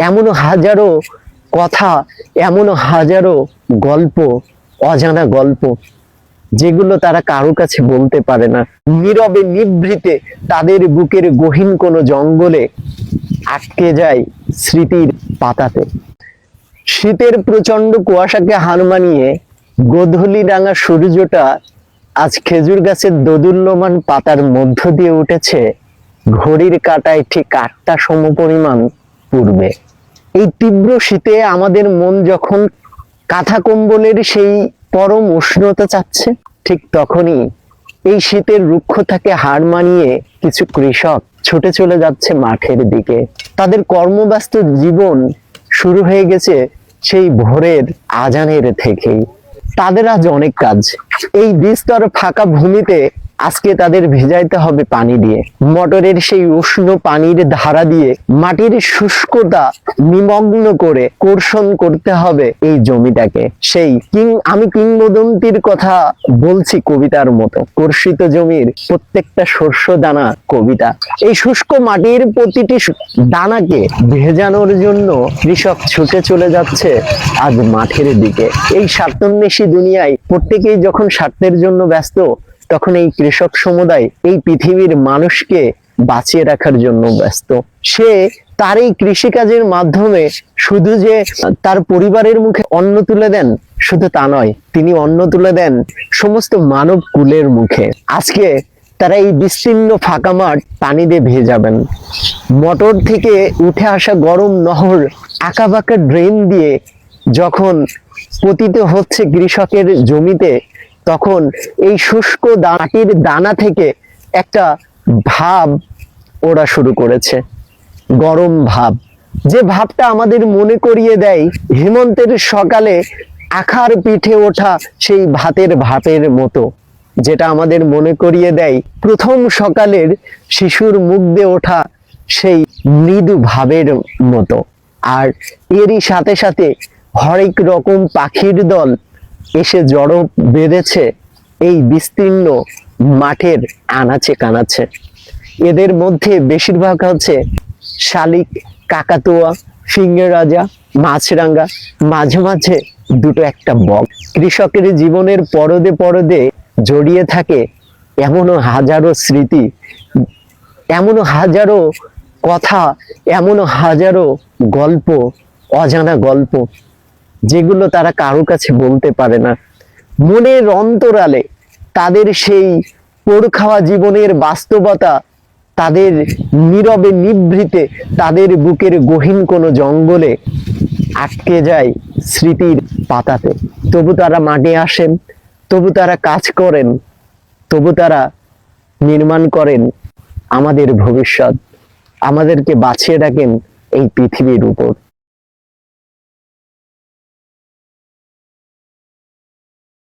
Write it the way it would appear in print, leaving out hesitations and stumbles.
এমনও হাজারো কথা, এমনও হাজারো গল্প, অজানা গল্প, যেগুলো তারা কারো কাছে বলতে পারে না। নীরবে নিভৃতে তাদের বুকের গহীন কোনো জঙ্গলে আটকে যায় স্মৃতির পাতাতে। শীতের প্রচন্ড কুয়াশাকে হার মানিয়ে গোধূলি রাঙা সূর্যটা আজ খেজুর গাছের দোদুল্যমান পাতার মধ্য দিয়ে উঠেছে ঘড়ির কাঁটায় ঠিক 8টা সমপরিমাণ পূর্বে। এই তীব্র শীতে আমাদের মন যখন কাঁথা কম্বলের সেই পরম উষ্ণতা চাচ্ছে, ঠিক তখনই এই শীতের রুক্ষতাকে হার মানিয়ে কিছু কৃষক ছুটে চলে যাচ্ছে মাঠের দিকে। তাদের কর্মব্যস্ত জীবন শুরু হয়ে গেছে সেই ভোরের আজানের থেকেই। তাদের আজ অনেক কাজ। এই বিস্তর ফাঁকা ভূমিতে আজকে তাদের ভেজাইতে হবে পানি দিয়ে। মোটরের সেই উষ্ণ পানির ধারা দিয়ে মাটির শুষ্কতা নিমগ্ন করে কর্ষণ করতে হবে এই জমিটাকে। সেই আমি কিংবদন্তির কথা বলছি কবিতার মতো। কর্ষিত জমির প্রত্যেকটা শস্য দানা কবিতা। এই শুষ্ক মাটির প্রতিটি দানাকে ভেজানোর জন্য কৃষক ছুটে চলে যাচ্ছে আজ মাঠের দিকে। এই স্বার্থান্বেষী দুনিয়ায় প্রত্যেকেই যখন স্বার্থের জন্য ব্যস্ত, তখন এই কৃষক সমুদায় এই পৃথিবীর মানুষকে বাঁচিয়ে রাখার জন্য ব্যস্ত। সে তার এই কৃষিকাজের মাধ্যমে শুধু যে তার পরিবারের মুখে অন্ন তুলে দেন, শুধু তা নয়, তিনি অন্ন তুলে দেন সমস্ত মানব কুলের মুখে। আজকে তারা এই বিস্তীর্ণ ফাঁকা মাঠ পানি দিয়ে ভেজাবেন। মোটর থেকে উঠে আসা গরম নহর আঁকাবাঁকা ড্রেন দিয়ে যখন পতিত হচ্ছে কৃষকের জমিতে, তখন এই শুষ্ক মাটির দানা থেকে একটা ভাব ওরা শুরু করেছে, গরম ভাব। যে ভাবটা আমাদের মনে করিয়ে দেয় হেমন্তের সকালে আখার পিঠে ওঠা সেই ভাতের ভাপের মতো, যেটা আমাদের মনে করিয়ে দেয় প্রথম সকালের শিশুর মুখ দিয়ে ওঠা সেই মৃদু ভাবের মতো। আর এরই সাথে সাথে হরেক রকম পাখির দল এসে জড়ো বেঁধেছে এই বিস্তীর্ণ মাঠের আনাচে কানাচে। এদের মধ্যে বেশিরভাগ হচ্ছে শালিক, কাকাতুয়া, ফিঙ্গের রাজা, মাছরাঙা, মাঝে মাঝে দুটো একটা বক। কৃষকের জীবনের পরদে পরদে জড়িয়ে থাকে এমনও হাজারো স্মৃতি, এমনও হাজারো কথা, এমনও হাজারো গল্প, অজানা গল্প, যেগুলো তারা কারো কাছে বলতে পারে না। মনের অন্তরালে তাদের সেই পোড় খাওয়া জীবনের বাস্তবতা তাদের নীরবে নিভৃতে তাদের বুকের গহীন কোনো জঙ্গলে আটকে যায় স্মৃতির পাতাতে। তবু তারা মাঠে আসেন, তবু তারা কাজ করেন, তবু তারা নির্মাণ করেন আমাদের ভবিষ্যৎ, আমাদেরকে বাঁচিয়ে রাখেন এই পৃথিবীর উপর।